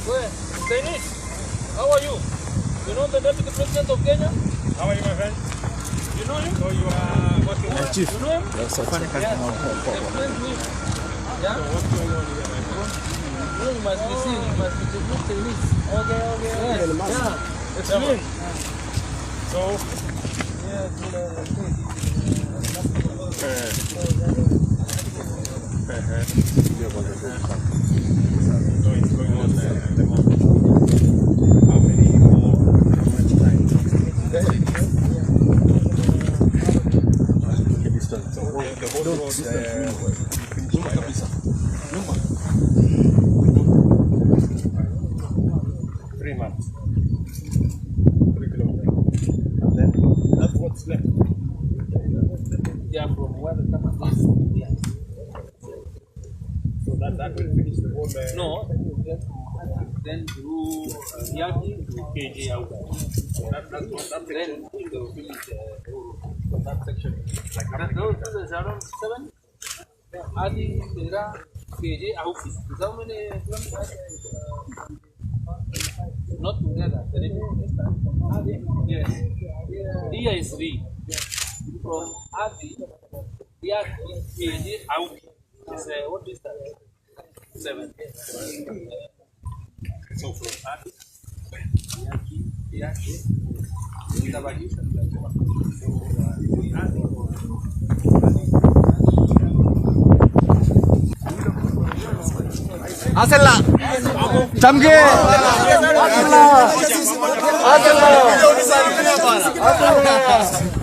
Where? Chinese. How are you? You know the deputy president of Kenya? How are you, my friend? You know him? So you are working with Chief. You know him? That's a funny Yeah. Yeah. So what's going on here, my friend? You must be seen. You must be good Chinese. Okay. Yes. Yeah. It's me. So, Yes. so it's going on at the moment. How many more? How much time? So the whole road, finished by 3 months. 3 kilometers. And then that's what's left. Yeah, from where the camera is. Yeah. So that will finish the whole. No. Then through Yaki to KJ out. That Then it will finish that section. like how many Those kilometers? are around 7. Adi, Tera, KJ out. How many kilometers? Not together. Yes. Dia is 3. From Adi, Yaki, KJ out. Is what is that? 7. So from Adi, Yaki, Tabakisha. Asala. Chamge. Asala. Asala.